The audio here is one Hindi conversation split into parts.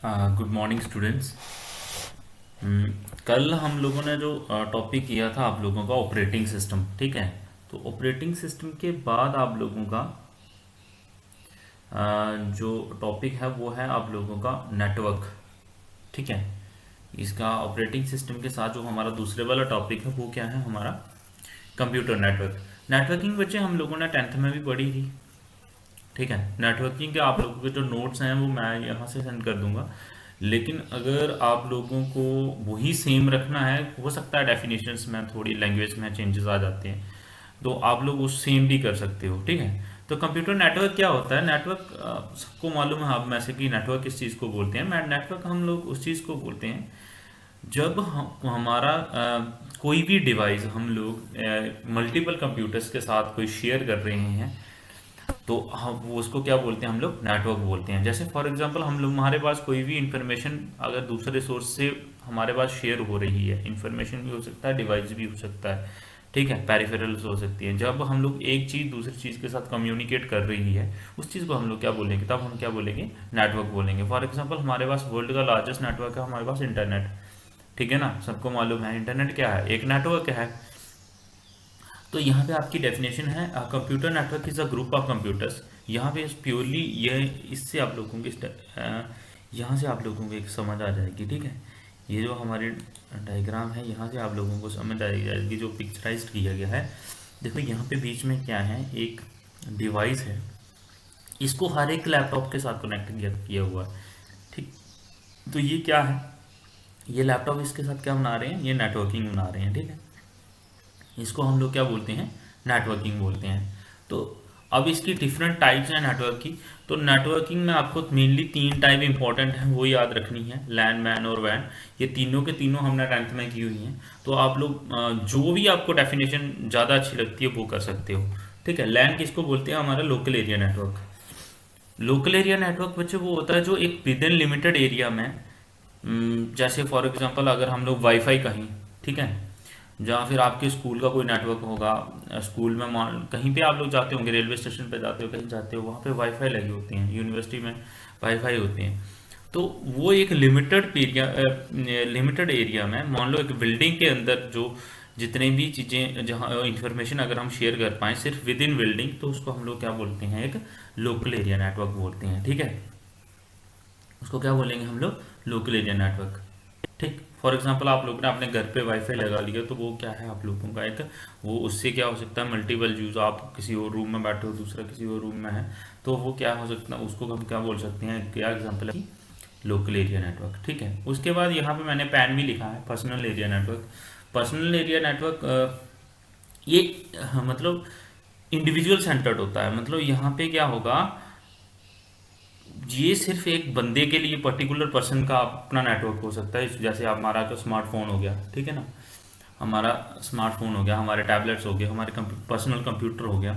Good morning students. कल हम लोगों ने जो टॉपिक किया था आप लोगों का ऑपरेटिंग सिस्टम, ठीक है। तो ऑपरेटिंग सिस्टम के बाद आप लोगों का जो टॉपिक है वो है आप लोगों का नेटवर्क, ठीक है। इसका ऑपरेटिंग सिस्टम के साथ जो हमारा दूसरे वाला टॉपिक है वो क्या है हमारा कंप्यूटर नेटवर्क। नेटवर्किंग बच्चे हम लोगों ने टेंथ में भी पढ़ी थी, ठीक है। नेटवर्किंग के आप लोगों के जो नोट्स हैं वो मैं यहाँ से सेंड कर दूंगा। लेकिन अगर आप लोगों को वही सेम रखना है, हो सकता है डेफिनेशंस में थोड़ी लैंग्वेज में चेंजेस आ जाते हैं, तो आप लोग उस सेम भी कर सकते हो, ठीक है। तो कंप्यूटर नेटवर्क क्या होता है? नेटवर्क सबको मालूम है आप में से कि नेटवर्क किस चीज़ को बोलते हैं। नेटवर्क हम लोग उस चीज़ को बोलते हैं जब हमारा कोई भी डिवाइस हम लोग मल्टीपल कंप्यूटर्स के साथ कोई शेयर कर रहे हैं, तो हम वो उसको क्या बोलते हैं, हम लोग नेटवर्क बोलते हैं। जैसे फॉर एग्जांपल हम लोग, हमारे पास कोई भी इंफॉर्मेशन अगर दूसरे सोर्स से हमारे पास शेयर हो रही है, इंफॉर्मेशन भी हो सकता है, डिवाइस भी हो सकता है, ठीक है, पेरिफेरल्स हो सकती है। जब हम लोग एक चीज़ दूसरी चीज़ के साथ कम्युनिकेट कर रही है, उस चीज़ को हम लोग क्या बोलेंगे, तब हम क्या बोलेंगे, नेटवर्क बोलेंगे। फॉर एग्जाम्पल हमारे पास वर्ल्ड का लार्जेस्ट नेटवर्क है हमारे पास इंटरनेट, ठीक है ना। सबको मालूम है इंटरनेट क्या है, एक नेटवर्क है। तो यहाँ पे आपकी डेफिनेशन है computer network is a group of computers. यहाँ पे प्योरली ये, इससे आप लोगों की यहाँ से आप लोगों को एक समझ आ जाएगी, ठीक है। ये जो हमारी डायग्राम है यहाँ से आप लोगों को समझ आ जाएगी, जो पिक्चराइज किया गया है। देखो यहाँ पे बीच में क्या है, एक डिवाइस है, इसको हर एक लैपटॉप के साथ कनेक्ट किया किया हुआ है, ठीक। तो ये क्या है, ये लैपटॉप इसके साथ क्या बना रहे हैं, ये नेटवर्किंग बना रहे हैं, ठीक है। इसको हम लोग क्या बोलते हैं, नेटवर्किंग बोलते हैं। तो अब इसकी डिफरेंट टाइप्स हैं नेटवर्क की। तो नेटवर्किंग में आपको मेनली तीन टाइप इंपॉर्टेंट है, वो याद रखनी है, लैन, मैन और वैन। ये तीनों के तीनों हमने टेंथ में की हुई हैं। तो आप लोग जो भी आपको डेफिनेशन ज़्यादा अच्छी लगती है वो कर सकते हो, ठीक है। लैन किसको बोलते हैं, हमारा local area network. Local area network बच्चे वो होता है जो एक विद इन लिमिटेड एरिया में, जैसे फॉर एग्जांपल अगर हम लोग वाईफाई कहीं, ठीक है, जहाँ फिर आपके स्कूल का कोई नेटवर्क होगा, स्कूल में कहीं पे आप लोग जाते होंगे, रेलवे स्टेशन पे जाते हो, कहीं जाते हो, वहाँ पे वाईफाई लगी होती हैं, यूनिवर्सिटी में वाईफाई होते हैं। तो वो एक लिमिटेड एरिया, लिमिटेड एरिया में, मान लो एक बिल्डिंग के अंदर जो जितने भी चीज़ें, जहाँ इंफॉर्मेशन अगर हम शेयर कर पाएँ सिर्फ विद इन बिल्डिंग, तो उसको हम लोग क्या बोलते हैं, एक लोकल एरिया नेटवर्क बोलते हैं, ठीक है। उसको क्या बोलेंगे हम लोग, लोकल एरिया नेटवर्क, ठीक। फॉर एग्जांपल आप लोग ने अपने घर पे वाईफाई लगा लिया, तो वो क्या है आप लोगों का एक, वो उससे क्या हो सकता है, मल्टीपल यूज, आप किसी और रूम में बैठे हो, दूसरा किसी और रूम में है, तो वो क्या हो सकता है, उसको हम क्या बोल सकते हैं, क्या एग्जांपल है, लोकल एरिया नेटवर्क, ठीक है। उसके बाद यहाँ पे मैंने पैन भी लिखा है, personal area network. Personal area network ये मतलब इंडिविजुअल सेंटर्ड होता है। मतलब यहाँ पे क्या होगा, ये सिर्फ एक बंदे के लिए, पर्टिकुलर पर्सन का अपना नेटवर्क हो सकता है। जैसे हमारा तो स्मार्टफोन हो गया, ठीक है ना, हमारा स्मार्टफोन हो गया, हमारे टैबलेट्स हो गए, हमारे पर्सनल कंप्यूटर हो गया।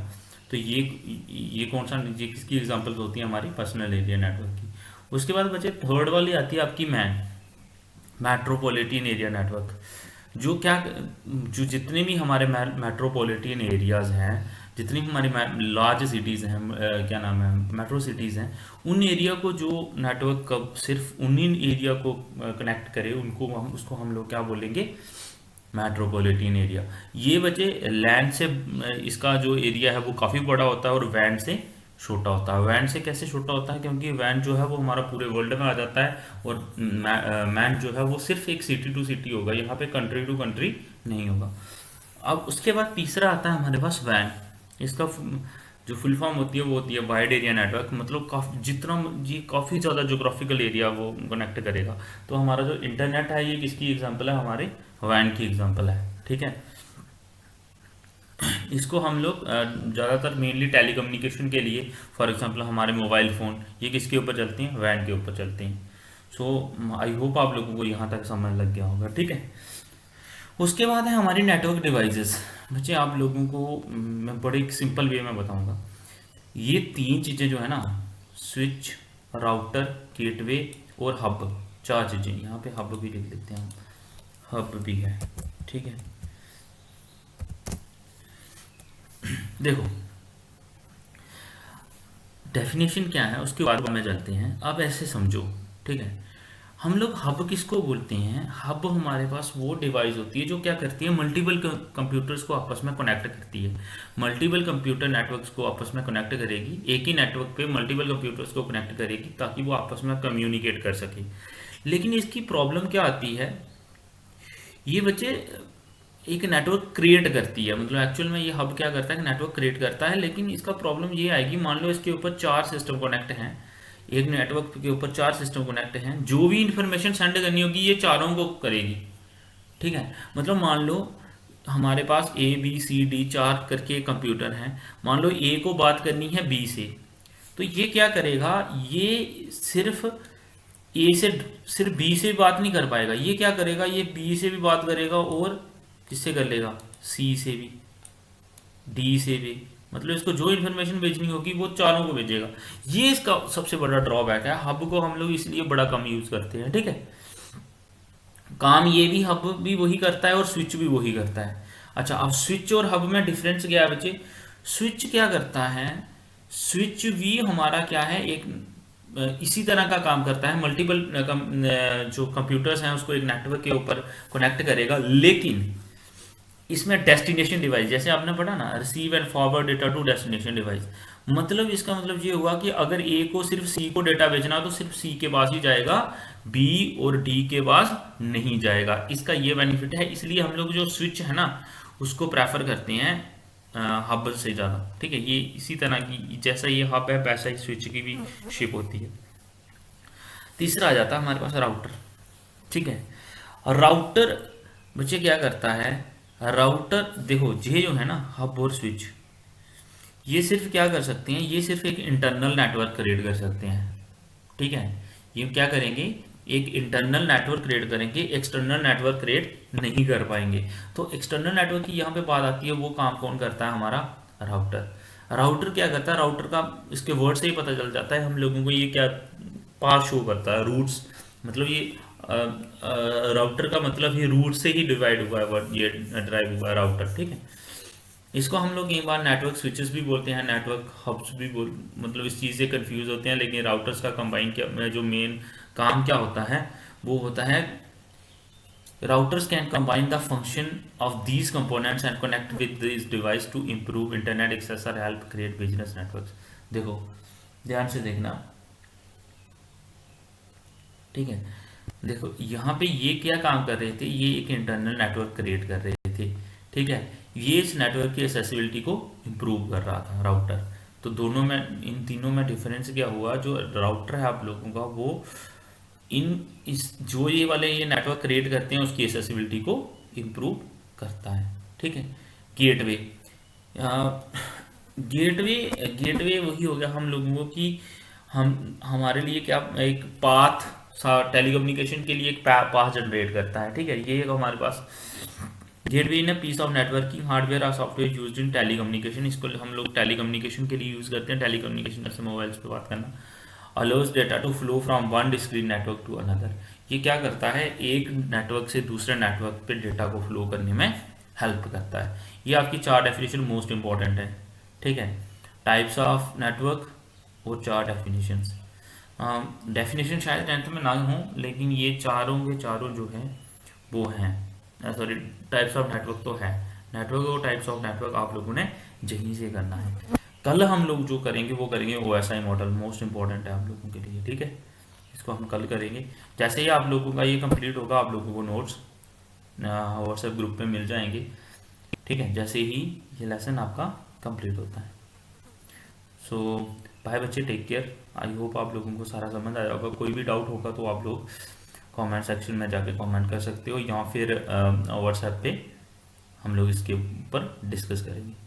तो ये कौन सा, ये किसकी एग्जांपल्स होती है, हमारी पर्सनल एरिया नेटवर्क की। उसके बाद बचे थर्ड वाली आती है आपकी मैन, मेट्रोपॉलिटन एरिया नेटवर्क। जो क्या, जो जितने भी हमारे मेट्रोपॉलिटन एरियाज हैं, जितनी भी हमारी लार्ज सिटीज़ हैं, क्या नाम है, मेट्रो सिटीज़ हैं, उन एरिया को जो नेटवर्क कब सिर्फ उन्हीं एरिया को कनेक्ट करे, उनको हम, उसको हम लोग क्या बोलेंगे, मेट्रोपॉलिटन एरिया। ये बचे लैंड से, इसका जो एरिया है वो काफ़ी बड़ा होता है, और वैन से छोटा होता है। वैन से कैसे छोटा होता है, क्योंकि वैन जो है वो हमारा पूरे वर्ल्ड में आ जाता है, और मैन जो है वो सिर्फ एक सिटी टू सिटी होगा, यहाँ पे कंट्री टू कंट्री नहीं होगा। अब उसके बाद तीसरा आता है हमारे पास वैन। इसका जो फुल फॉर्म होती है वो होती है वाइड एरिया नेटवर्क। मतलब काफ़ी, जितना ये काफ़ी ज़्यादा जोग्राफिकल एरिया वो कनेक्ट करेगा। तो हमारा जो इंटरनेट है ये किसकी एग्जांपल है, हमारे वैन की एग्जांपल है, ठीक है। इसको हम लोग ज़्यादातर मेनली टेलीकम्युनिकेशन के लिए, फॉर एग्जांपल हमारे मोबाइल फ़ोन, ये किसके ऊपर चलती हैं, वैन के ऊपर चलती हैं। सो आई होप आप लोगों को यहाँ तक समझ लग गया होगा, ठीक है। उसके बाद है हमारी नेटवर्क डिवाइसेस। बच्चे आप लोगों को मैं बड़े सिंपल वे में बताऊंगा। ये तीन चीज़ें जो है ना, स्विच, राउटर, गेटवे और हब, चार चीज़ें, यहाँ पे हब भी लिख लेते हैं हम, हब भी है, ठीक है। देखो डेफिनेशन क्या है उसके बाद में चलते हैं। अब ऐसे समझो, ठीक है, हम लोग हब किसको बोलते हैं? हब हमारे पास वो डिवाइस होती है जो क्या करती है, मल्टीपल कंप्यूटर्स को आपस में कनेक्ट करती है। मल्टीपल कंप्यूटर नेटवर्क्स को आपस में कनेक्ट करेगी, एक ही नेटवर्क पे मल्टीपल कंप्यूटर्स को कनेक्ट करेगी ताकि वो आपस में कम्युनिकेट कर सके। लेकिन इसकी प्रॉब्लम क्या आती है, ये बच्चे एक नेटवर्क क्रिएट करती है, मतलब एक्चुअल में ये हब क्या करता है कि नेटवर्क क्रिएट करता है। लेकिन इसका प्रॉब्लम ये आएगी, मान लो इसके ऊपर 4 सिस्टम कनेक्ट हैं, एक नेटवर्क के ऊपर 4 सिस्टम कनेक्ट हैं, जो भी इंफॉर्मेशन सेंड करनी होगी ये चारों को करेगी। ठीक है, मतलब मान लो हमारे पास ए बी सी डी 4 करके कंप्यूटर हैं, मान लो ए को बात करनी है बी से, तो ये क्या करेगा, ये सिर्फ ए से सिर्फ बी से बात नहीं कर पाएगा, ये क्या करेगा, ये बी से भी बात करेगा और किससे कर लेगा, सी से भी, डी से भी, मतलब इसको जो इन्फॉर्मेशन भेजनी होगी वो चारों को भेजेगा। ये इसका सबसे बड़ा ड्रॉबैक है। हब को हम लोग इसलिए बड़ा कम यूज करते हैं। ठीक है, काम ये भी हब भी वही करता है और स्विच भी वही करता है। अच्छा, अब स्विच और हब में डिफरेंस क्या है बच्चे? स्विच क्या करता है, स्विच भी हमारा क्या है, एक इसी तरह का काम करता है, मल्टीपल जो कंप्यूटर्स हैं उसको एक नेटवर्क के ऊपर कनेक्ट करेगा, लेकिन इसमें डेस्टिनेशन डिवाइस, जैसे आपने पढ़ा ना, receive and forward data to destination device, मतलब इसका मतलब ये हुआ कि अगर ए को सिर्फ सी को डेटा भेजना तो सिर्फ सी के पास ही जाएगा, बी और डी के पास नहीं जाएगा। इसका ये बेनिफिट है, इसलिए हम लोग जो स्विच है ना उसको प्रेफर करते हैं हब से ज़्यादा। ठीक है, ये इसी तरह की, जैसा ये हब है वैसा ही स्विच की भी शिप होती है। तीसरा आ जाता है हमारे पास राउटर। ठीक है, राउटर बच्चे क्या करता है, राउटर देखो ये जो है ना हब और स्विच, ये सिर्फ क्या कर सकते हैं, ये सिर्फ एक इंटरनल नेटवर्क क्रिएट कर सकते हैं। ठीक है, ये क्या करेंगे, एक इंटरनल नेटवर्क क्रिएट करेंगे, एक्सटर्नल नेटवर्क क्रिएट नहीं कर पाएंगे। तो एक्सटर्नल नेटवर्क की यहाँ पे बात आती है, वो काम कौन करता है, हमारा राउटर। राउटर क्या करता है, राउटर का इसके वर्ड से ही पता चल जाता है हम लोगों को, ये क्या पाथ शो करता है, रूट्स, मतलब ये राउटर का मतलब ये रूट से ही डिवाइड हुआ है वर्ड, ये ड्राइव हुआ है राउटर। ठीक है, इसको हम लोग कई बार नेटवर्क स्विचेस भी बोलते हैं, नेटवर्क हब्स भी मतलब इस चीज़ से कंफ्यूज होते हैं। लेकिन राउटर्स का कंबाइन क्या, जो मेन काम क्या होता है वो होता है, routers can combine the function of these components and connect with this device to improve internet access और हेल्प क्रिएट बिजनेस नेटवर्क्स। देखो ध्यान से देखना। ठीक है, देखो यहाँ पे ये क्या काम कर रहे थे, ये एक इंटरनल नेटवर्क क्रिएट कर रहे थे। ठीक है, ये इस नेटवर्क की एक्सेसिबिलिटी को इम्प्रूव कर रहा था राउटर। तो दोनों में, इन तीनों में डिफरेंस क्या हुआ, जो राउटर है आप लोगों का वो इस जो ये वाले ये नेटवर्क क्रिएट करते हैं उसकी एक्सेसिबिलिटी को इम्प्रूव करता है। ठीक है, गेटवे, गेटवे गेटवे वही हो गया हम लोगों को कि हम हमारे लिए क्या, एक पाथ सा टेलीकम्युनिकेशन के लिए एक पाथ जनरेट करता है। ठीक है, ये एक हमारे पास gateway in piece of networking hardware और सॉफ्टवेयर यूज्ड इन टेलीकम्युनिकेशन। इसको हम लोग टेलीकम्युनिकेशन के लिए यूज़ करते हैं, टेलीकम्युनिकेशन जैसे मोबाइल्स पे बात करना। Allows data to flow from one discrete network to another, ये क्या करता है, एक नेटवर्क से दूसरे नेटवर्क पे डेटा को फ्लो करने में हेल्प करता है। ये आपकी 4 डेफिनेशन मोस्ट इंपॉर्टेंट है। ठीक है, टाइप्स ऑफ नेटवर्क और 4 डेफिनेशंस। डेफिनेशन शायद 10th में ना हो, लेकिन ये चारों के चारों जो है वो हैं, सॉरी टाइप्स ऑफ नेटवर्क तो है, नेटवर्क और टाइप्स ऑफ नेटवर्क आप लोगों ने यहीं से करना है। कल हम लोग जो करेंगे वो करेंगे OSI मॉडल, मोस्ट इंपॉर्टेंट है आप लोगों के लिए। ठीक है, इसको हम कल करेंगे। जैसे ही आप लोगों का ये कंप्लीट होगा आप लोगों को नोट्स व्हाट्सएप ग्रुप पे मिल जाएंगे। ठीक है, जैसे ही ये लेसन आपका कंप्लीट होता है। सो बाय बच्चे, टेक केयर। आई होप आप लोगों को सारा समझ आया होगा। कोई भी डाउट होगा तो आप लोग कमेंट सेक्शन में जाके कमेंट कर सकते हो, या फिर व्हाट्सएप पे हम लोग इसके ऊपर डिस्कस करेंगे।